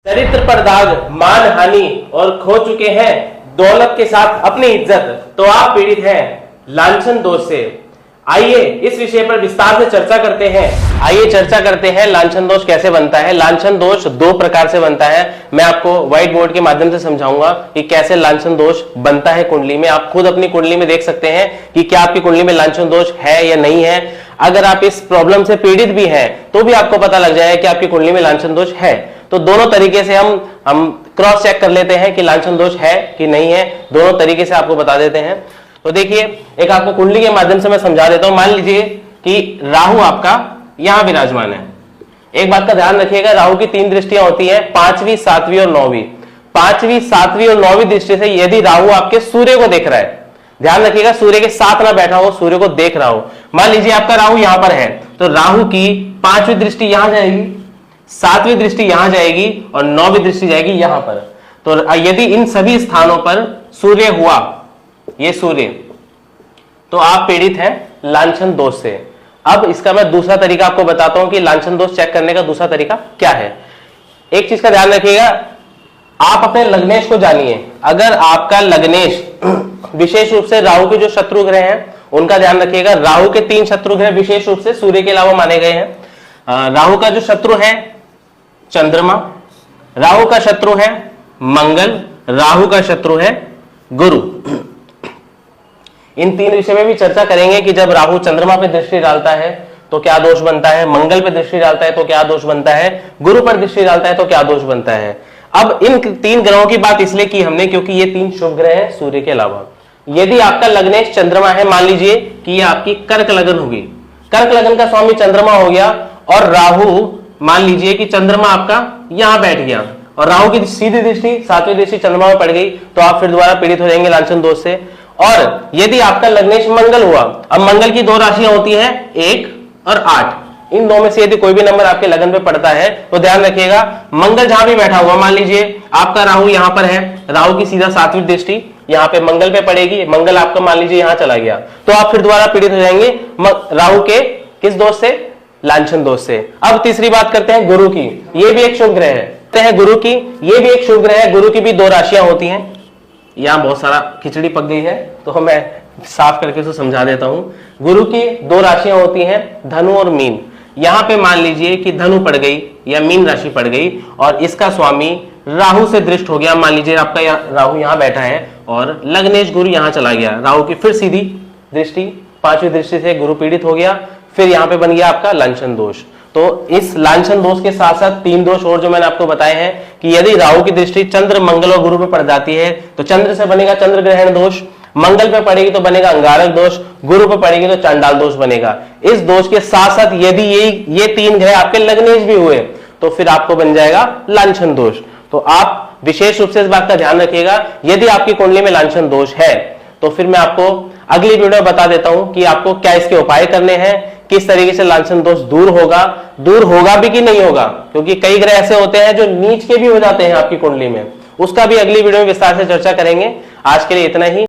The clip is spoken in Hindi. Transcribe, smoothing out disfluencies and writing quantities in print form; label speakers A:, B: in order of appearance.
A: चरित्र पर दाग, मान हानि और खो चुके हैं दौलत के साथ अपनी इज्जत, तो आप पीड़ित हैं लांछन दोष से। आइए इस विषय पर विस्तार से चर्चा करते हैं। आइए चर्चा करते हैं लांछन दोष कैसे बनता है। लांछन दोष दो प्रकार से बनता है। मैं आपको व्हाइट बोर्ड के माध्यम से समझाऊंगा कि कैसे लांछन दोष बनता है कुंडली में। आप खुद अपनी कुंडली में देख सकते हैं कि क्या आपकी कुंडली में लांछन दोष है या नहीं है। अगर आप इस प्रॉब्लम से पीड़ित भी हैं तो भी आपको पता लग जाएगा कि आपकी कुंडली में लांछन दोष है। तो दोनों तरीके से हम क्रॉस चेक कर लेते हैं कि लांछन दोष है कि नहीं है। दोनों तरीके से आपको बता देते हैं। तो देखिए, एक आपको कुंडली के माध्यम से मैं समझा देता हूं। मान लीजिए कि राहु आपका यहां विराजमान है। एक बात का ध्यान रखिएगा, राहु की 3 दृष्टियां होती हैं, 5वीं, 7वीं और 9वीं। 5वीं, 7वीं और 9वीं दृष्टि से यदि राहु आपके सूर्य को देख रहा है, ध्यान रखिएगा सूर्य के साथ ना बैठा हो, सूर्य को देख रहा हो। मान लीजिए आपका राहु यहां पर है, तो राहु की 5वीं दृष्टि यहां जाएगी, 7वीं दृष्टि यहां जाएगी और 9वीं दृष्टि जाएगी यहां पर। तो यदि इन सभी स्थानों पर सूर्य हुआ, ये सूर्य, तो आप पीड़ित हैं लांछन दोष से। अब इसका मैं दूसरा तरीका आपको बताता हूं कि लांछन दोष चेक करने का दूसरा तरीका क्या है। एक चीज का ध्यान रखिएगा, आप अपने लग्नेश को जानिए। अगर आपका लग्नेश विशेष रूप से राहु के जो शत्रु ग्रह हैं उनका ध्यान रखिएगा। राहु के 3 शत्रु ग्रह विशेष रूप से सूर्य के अलावा माने गए हैं। राहु का जो शत्रु है चंद्रमा, राहु का शत्रु है मंगल, राहु का शत्रु है गुरु। इन 3 विषय में भी चर्चा करेंगे कि जब राहु चंद्रमा पे दृष्टि डालता है तो क्या दोष बनता है, मंगल पे दृष्टि डालता है तो क्या दोष बनता है, गुरु पर दृष्टि डालता है तो क्या दोष बनता है। अब इन 3 ग्रहों की बात इसलिए की हमने क्योंकि ये 3 शुभ ग्रह हैं सूर्य के अलावा। यदि आपका लग्नेश चंद्रमा है, मान लीजिए कि ये आपकी कर्क लगन होगी, कर्क लगन का स्वामी चंद्रमा हो गया और राहु, मान लीजिए कि चंद्रमा आपका यहां बैठ गया और राहु की सीधी दृष्टि 7वीं दृष्टि चंद्रमा में पड़ गई, तो आप फिर दोबारा पीड़ित हो जाएंगे लांछन दोष से। और यदि आपका लग्नेश मंगल हुआ, अब मंगल की 2 राशियां होती हैं 1 और 8, इन 2 में से यदि कोई भी नंबर आपके लगन पे पड़ता है तो ध्यान रखिएगा मंगल जहां भी बैठा हुआ, मान लीजिए आपका राहु यहां पर है, राहु की सीधा 7वीं दृष्टि यहां पे मंगल पे पड़ेगी, मंगल आपका मान लीजिए यहां चला गया, तो आप फिर दोबारा पीड़ित हो जाएंगे राहु के किस दोष से, लांछन दोष से। अब तीसरी बात करते हैं गुरु की, ये भी एक शुभ ग्रह है। गुरु की ये भी एक शुभ ग्रह है। गुरु की भी 2 राशियां होती हैं। यहां बहुत सारा खिचड़ी पक गई है तो मैं साफ करके उसको समझा देता हूं। गुरु की 2 राशियां होती हैं, धनु और मीन। यहां पे मान लीजिए कि धनु पड़ गई या मीन राशि पड़ गई और इसका स्वामी राहु से दृष्ट हो गया। मान लीजिए आपका राहु यहां बैठा है और लग्नेश गुरु यहां चला गया, राहु की फिर सीधी दृष्टि 5वीं दृष्टि से गुरु पीड़ित हो गया, फिर यहां पे बन गया आपका लांछन दोष। तो इस लांछन दोष के साथ साथ 3 दोष और जो मैंने आपको बताए हैं कि यदि राहु की दृष्टि चंद्र, मंगल और गुरु पे पड़ जाती है तो चंद्र से बनेगा चंद्र ग्रहण दोष, मंगल पे पड़ेगी तो बनेगा अंगारक दोष, गुरु पे पड़ेगी तो चांडाल दोष बनेगा। इस दोष के साथ साथ यदि ये 3 ग्रह आपके लग्नेश भी हुए तो फिर आपको बन जाएगा लांछन दोष। तो आप विशेष रूप से इस बात का ध्यान रखिएगा, यदि आपकी कुंडली में लांछन दोष है तो फिर मैं आपको अगली वीडियो में बता देता हूं कि आपको क्या इसके उपाय करने हैं, किस तरीके से लांछन दोष दूर होगा भी कि नहीं होगा, क्योंकि कई ग्रह ऐसे होते हैं जो नीच के भी हो जाते हैं आपकी कुंडली में। उसका भी अगली वीडियो में विस्तार से चर्चा करेंगे। आज के लिए इतना ही।